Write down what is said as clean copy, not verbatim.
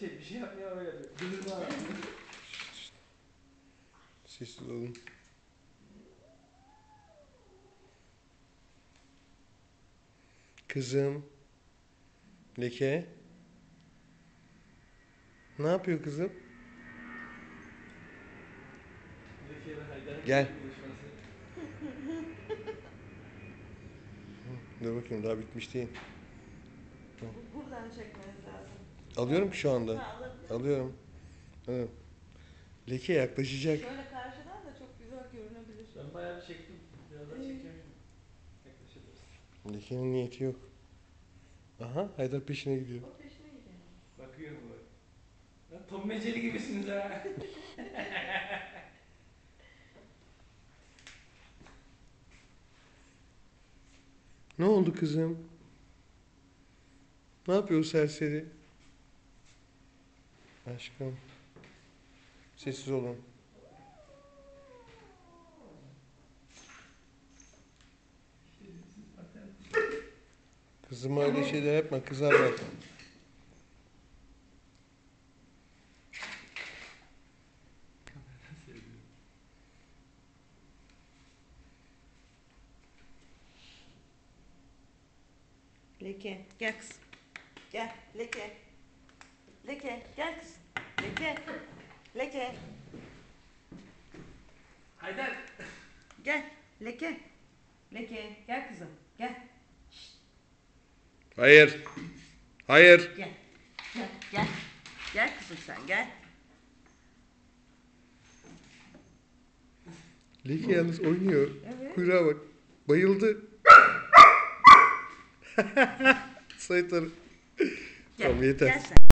bir şey yapmıyor öyle yapıyor. Gıdırma. Sessiz olun. Kızım. Leke. Ne yapıyor kızım? Gel. Dur bakayım, daha bitmiş değil. Buradan çekmeniz lazım. Alıyorum ki şu anda. Ha, alabilir. Alıyorum. Evet. Leke yaklaşacak. Şöyle karşıdan da çok güzel görünebilir. Ben bayağı bir çektim. Biraz daha çekeceğim şimdi. Yaklaşabiliriz. Leke'nin niyeti yok. Aha, Haydar peşine gidiyor. O peşine gidiyor. Bakıyor mu bak. Lan Tom ve Jerry gibisiniz ha. Ne oldu kızım? Ne yapıyor serseri? Aşkım. Sessiz olun. Kızıma öyle şeyler yapma, kızar bak. Leke gel kız. Gel Leke. Leke gel kız. Leke. Leke. Haydar. Gel Leke. Leke gel kızım. Gel. Hayır. Hayır. Gel. Gel gel. Gel kızım sen gel. Leke yalnız oynuyor. Evet. Kuyruğa bak. Bayıldı. Sayıtları. Gel. Tamam, yeter. Gel sen.